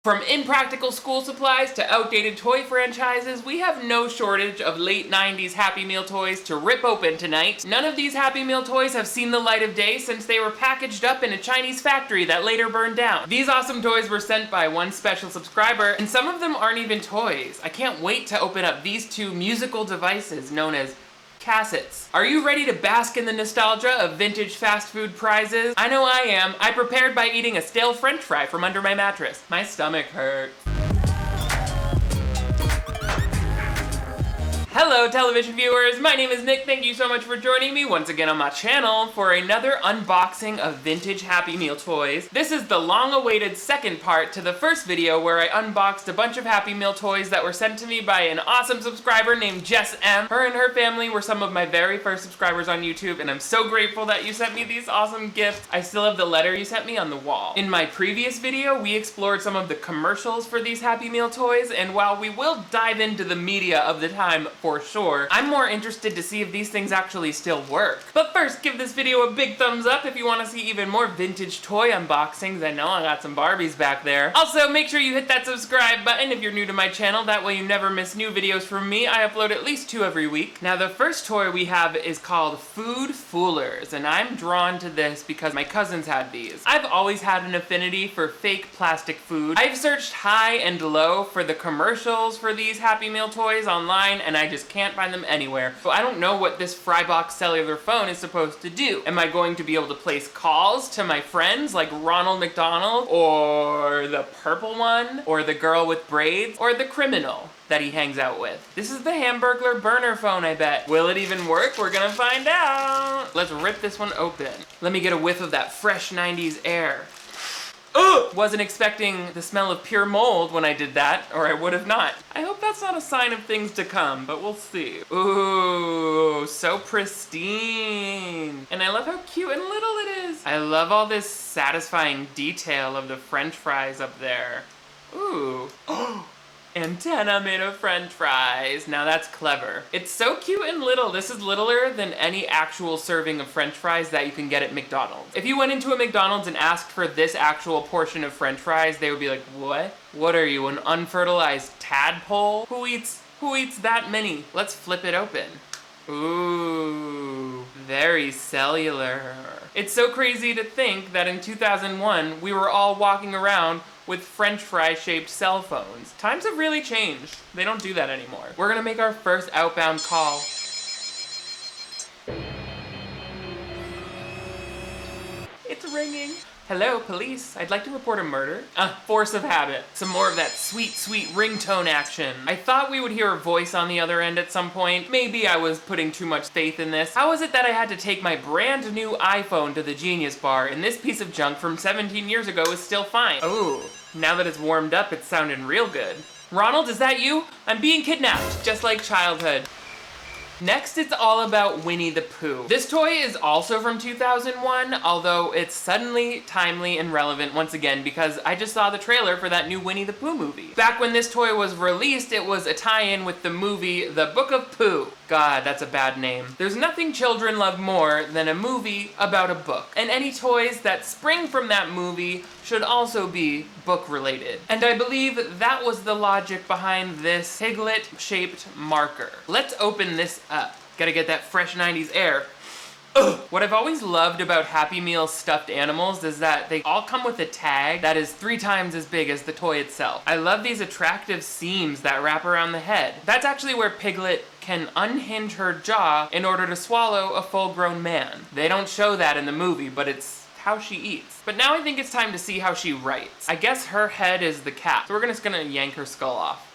From impractical school supplies to outdated toy franchises, we have no shortage of late 90s Happy Meal toys to rip open tonight. None of these Happy Meal toys have seen the light of day since they were packaged up in a Chinese factory that later burned down. These awesome toys were sent by one special subscriber, and some of them aren't even toys. I can't wait to open up these two musical devices known as cassettes. Are you ready to bask in the nostalgia of vintage fast food prizes? I know I am. I prepared by eating a stale French fry from under my mattress. My stomach hurts. Hello television viewers, my name is Nick. Thank you so much for joining me once again on my channel for another unboxing of vintage Happy Meal toys. This is the long-awaited second part to the first video where I unboxed a bunch of Happy Meal toys that were sent to me by an awesome subscriber named Jess M. Her and her family were some of my very first subscribers on YouTube, and I'm so grateful that you sent me these awesome gifts. I still have the letter you sent me on the wall. In my previous video, we explored some of the commercials for these Happy Meal toys, and while we will dive into the media of the time for sure, I'm more interested to see if these things actually still work. But first, give this video a big thumbs up if you want to see even more vintage toy unboxings. I know I got some Barbies back there. Also, make sure you hit that subscribe button if you're new to my channel. That way you never miss new videos from me. I upload at least 2 every week. Now, the first toy we have is called Food Foolers, and I'm drawn to this because my cousins had these. I've always had an affinity for fake plastic food. I've searched high and low for the commercials for these Happy Meal toys online, and I just can't find them anywhere. So I don't know what this Frybox cellular phone is supposed to do. Am I going to be able to place calls to my friends like Ronald McDonald, or the purple one, or the girl with braids, or the criminal that he hangs out with? This is the Hamburglar burner phone, I bet. Will it even work? We're gonna find out. Let's rip this one open. Let me get a whiff of that fresh 90s air. Ugh! Wasn't expecting the smell of pure mold when I did that, or I would have not. I hope that's not a sign of things to come, but we'll see. Ooh, so pristine. And I love how cute and little it is. I love all this satisfying detail of the French fries up there. Ooh. Antenna made of French fries. Now that's clever. It's so cute and little. This is littler than any actual serving of French fries that you can get at McDonald's. If you went into a McDonald's and asked for this actual portion of French fries, they would be like, what? What are you, an unfertilized tadpole? Who eats that many? Let's flip it open. Ooh, very cellular. It's so crazy to think that in 2001, we were all walking around with French fry-shaped cell phones. Times have really changed. They don't do that anymore. We're gonna make our first outbound call. It's ringing. Hello, police. I'd like to report a murder. Force of habit. Some more of that sweet, sweet ringtone action. I thought we would hear a voice on the other end at some point. Maybe I was putting too much faith in this. How is it that I had to take my brand new iPhone to the Genius Bar and this piece of junk from 17 years ago is still fine? Oh, now that it's warmed up, it's sounding real good. Ronald, is that you? I'm being kidnapped, just like childhood. Next, it's all about Winnie the Pooh. This toy is also from 2001, although it's suddenly timely and relevant once again because I just saw the trailer for that new Winnie the Pooh movie. Back when this toy was released, it was a tie-in with the movie The Book of Pooh. God, that's a bad name. There's nothing children love more than a movie about a book. And any toys that spring from that movie should also be book-related. And I believe that was the logic behind this Piglet-shaped marker. Let's open this up. Gotta get that fresh 90s air. Ugh. What I've always loved about Happy Meal stuffed animals is that they all come with a tag that is 3 times as big as the toy itself. I love these attractive seams that wrap around the head. That's actually where Piglet can unhinge her jaw in order to swallow a full-grown man. They don't show that in the movie, but it's how she eats. But now I think it's time to see how she writes. I guess her head is the cat, so we're just gonna yank her skull off.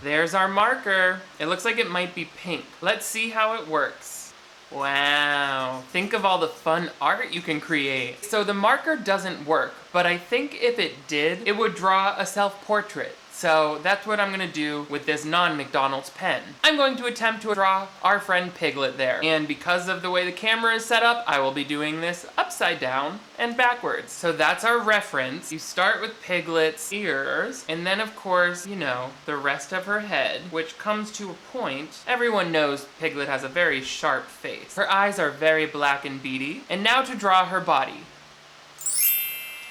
There's our marker. It looks like it might be pink. Let's see how it works. Wow, think of all the fun art you can create. So the marker doesn't work, but I think if it did, it would draw a self-portrait. So that's what I'm gonna do with this non-McDonald's pen. I'm going to attempt to draw our friend Piglet there. And because of the way the camera is set up, I will be doing this upside down and backwards. So that's our reference. You start with Piglet's ears, and then of course, you know, the rest of her head, which comes to a point. Everyone knows Piglet has a very sharp face. Her eyes are very black and beady. And now to draw her body.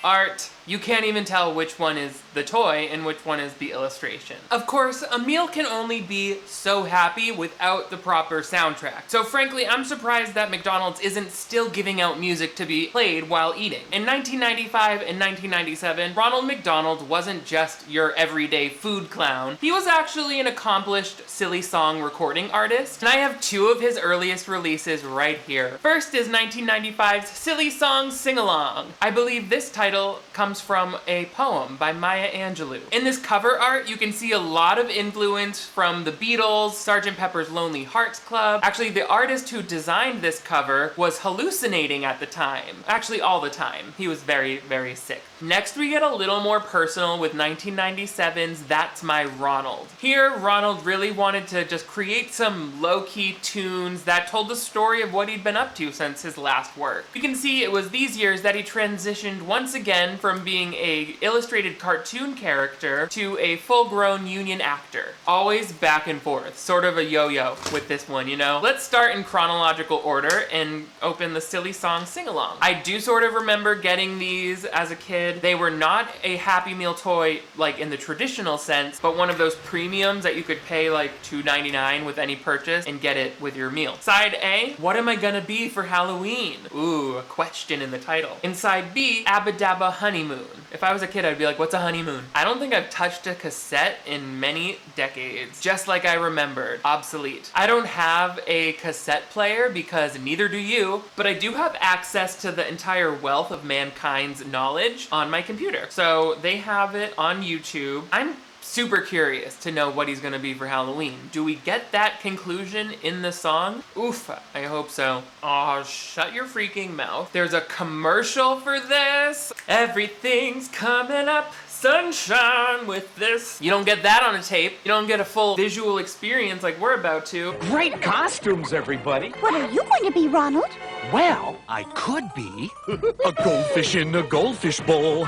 Art. You can't even tell which one is the toy and which one is the illustration. Of course, a meal can only be so happy without the proper soundtrack. So frankly, I'm surprised that McDonald's isn't still giving out music to be played while eating. In 1995 and 1997, Ronald McDonald wasn't just your everyday food clown. He was actually an accomplished silly song recording artist, and I have two of his earliest releases right here. First is 1995's Silly Song Sing-Along. I believe this title comes from a poem by Maya Angelou. In this cover art, you can see a lot of influence from the Beatles, Sgt. Pepper's Lonely Hearts Club. Actually, the artist who designed this cover was hallucinating at the time. Actually, all the time. He was very, very sick. Next, we get a little more personal with 1997's That's My Ronald. Here, Ronald really wanted to just create some low-key tunes that told the story of what he'd been up to since his last work. You can see it was these years that he transitioned once again from being a illustrated cartoon character to a full-grown union actor. Always back and forth, sort of a yo-yo with this one, you know? Let's start in chronological order and open the Silly Song Sing-Along. I do sort of remember getting these as a kid. They were not a Happy Meal toy like in the traditional sense, but one of those premiums that you could pay like $2.99 with any purchase and get it with your meal. Side A, what am I gonna be for Halloween? Ooh, a question in the title. In side B, Abba Dabba Honeymoon. If I was a kid, I'd be like, what's a honeymoon? I don't think I've touched a cassette in many decades. Just like I remembered. Obsolete. I don't have a cassette player because neither do you, but I do have access to the entire wealth of mankind's knowledge on my computer. So they have it on YouTube. I'm super curious to know what he's gonna be for Halloween. Do we get that conclusion in the song? Oof, I hope so. Aw, shut your freaking mouth. There's a commercial for this. Everything's coming up, sunshine with this. You don't get that on a tape. You don't get a full visual experience like we're about to. Great costumes, everybody. What are you going to be, Ronald? Well, I could be a goldfish in a goldfish bowl.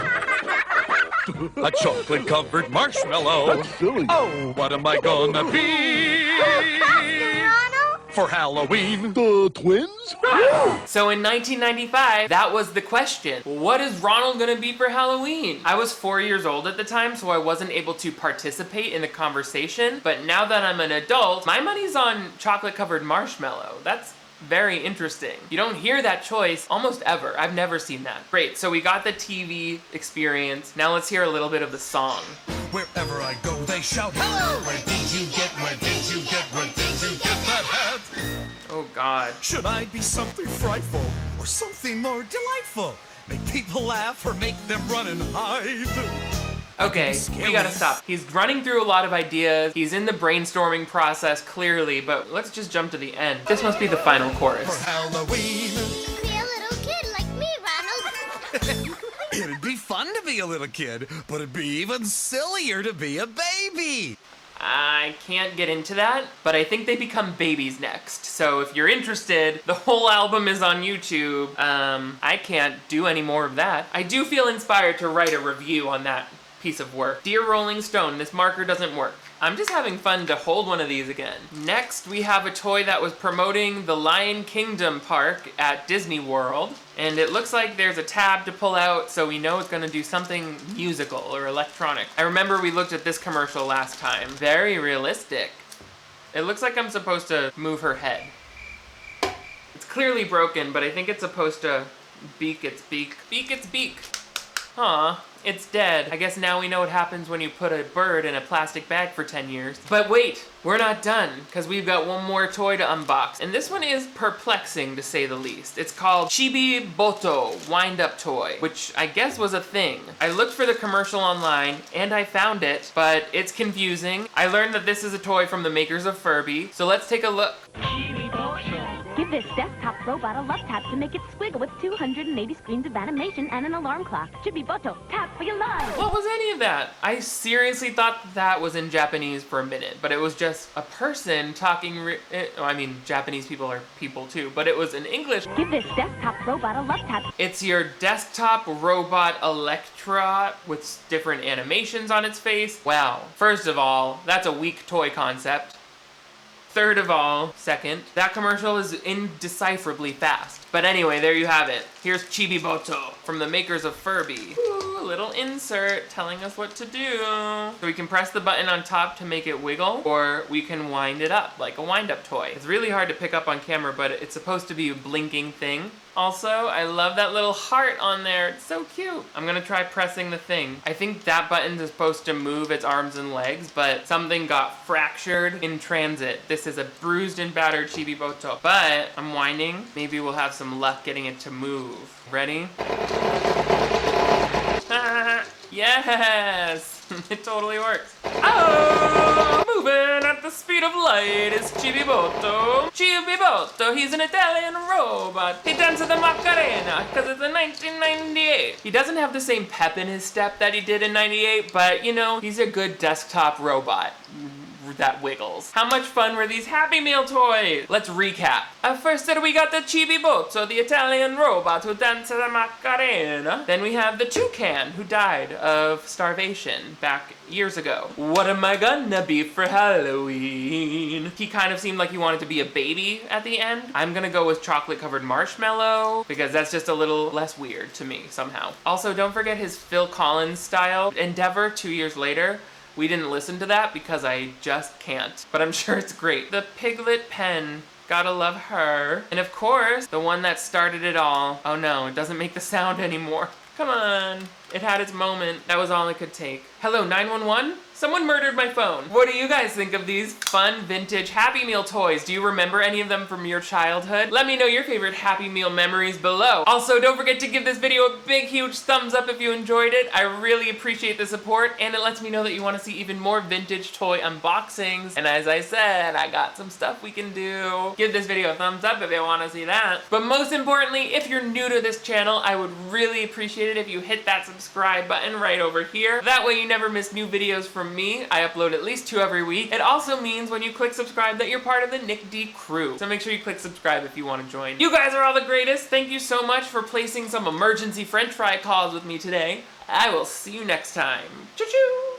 A chocolate-covered marshmallow. That's silly. Oh, what am I gonna be Ronald? for Halloween? The twins? So in 1995, that was the question. What is Ronald gonna be for Halloween? I was 4 years old at the time, so I wasn't able to participate in the conversation, but now that I'm an adult, my money's on chocolate-covered marshmallow. That's very interesting. You don't hear that choice almost ever. I've never seen that. Great, so we got the TV experience. Now let's hear a little bit of the song. Wherever I go, they shout, hello! Where did you get that hat? Oh God. Should I be something frightful or something more delightful? Make people laugh or make them run and hide? Okay, we gotta stop. He's running through a lot of ideas. He's in the brainstorming process, clearly, but let's just jump to the end. This must be the final For chorus. Halloween, Be a little kid like me, Ronald. it'd be fun to be a little kid, but it'd be even sillier to be a baby. I can't get into that, but I think they become babies next. So if you're interested, the whole album is on YouTube. I can't do any more of that. I do feel inspired to write a review on that piece of work. Dear Rolling Stone, this marker doesn't work. I'm just having fun to hold one of these again. Next, we have a toy that was promoting the Lion Kingdom park at Disney World. And it looks like there's a tab to pull out, so we know it's gonna do something musical or electronic. I remember we looked at this commercial last time. Very realistic. It looks like I'm supposed to move her head. It's clearly broken, but I think it's supposed to beak its beak. Beak its beak. Aw, it's dead. I guess now we know what happens when you put a bird in a plastic bag for 10 years. But wait, we're not done, because we've got one more toy to unbox. And this one is perplexing, to say the least. It's called Chibi Boto Wind-Up Toy, which I guess was a thing. I looked for the commercial online, and I found it, but it's confusing. I learned that this is a toy from the makers of Furby, so let's take a look. Give this desktop robot a love tap to make it squiggle with 280 screens of animation and an alarm clock. Chibi Boto, tap for your life. What was any of that? I seriously thought that was in Japanese for a minute, but it was just a person talking, I mean, Japanese people are people too, but it was in English. Give this desktop robot a love tap. It's your desktop robot Electra with different animations on its face. Wow. First of all, that's a weak toy concept. Third of all, second, that commercial is indecipherably fast. But anyway, there you have it. Here's Chibi Boto from the makers of Furby. Ooh, little insert telling us what to do. So we can press the button on top to make it wiggle, or we can wind it up like a wind-up toy. It's really hard to pick up on camera, but it's supposed to be a blinking thing. Also, I love that little heart on there. It's so cute. I'm gonna try pressing the thing. I think that button is supposed to move its arms and legs, but something got fractured in transit. This is a bruised and battered Chibi Boto. But I'm winding. Maybe we'll have some luck getting it to move. Ready? Yes! It totally works. Oh! Moving at the speed of light is Chibi Boto. Chibi Boto, he's an Italian robot. He dances the Macarena because it's in 1998. He doesn't have the same pep in his step that he did in 98, but you know, he's a good desktop robot that wiggles. How much fun were these Happy Meal toys? Let's recap. First we got the Chibi Boto, the Italian robot who dances the Macarena. Then we have the toucan who died of starvation back years ago. What am I gonna be for Halloween? He kind of seemed like he wanted to be a baby at the end. I'm gonna go with chocolate covered marshmallow because that's just a little less weird to me somehow. Also, don't forget his Phil Collins style Endeavor 2 years later. We didn't listen to that because I just can't, but I'm sure it's great. The Piglet pen, gotta love her. And of course, the one that started it all. Oh no, it doesn't make the sound anymore. Come on, it had its moment. That was all it could take. Hello, 911? Someone murdered my phone. What do you guys think of these fun vintage Happy Meal toys? Do you remember any of them from your childhood? Let me know your favorite Happy Meal memories below. Also, don't forget to give this video a big, huge thumbs up if you enjoyed it. I really appreciate the support, and it lets me know that you want to see even more vintage toy unboxings. And as I said, I got some stuff we can do. Give this video a thumbs up if you want to see that. But most importantly, if you're new to this channel, I would really appreciate it if you hit that subscribe button right over here. That way you never miss new videos from me. I upload at least 2 every week. It also means when you click subscribe that you're part of the Nick D crew. So make sure you click subscribe if you want to join. You guys are all the greatest. Thank you so much for placing some emergency french fry calls with me today. I will see you next time. Choo-choo!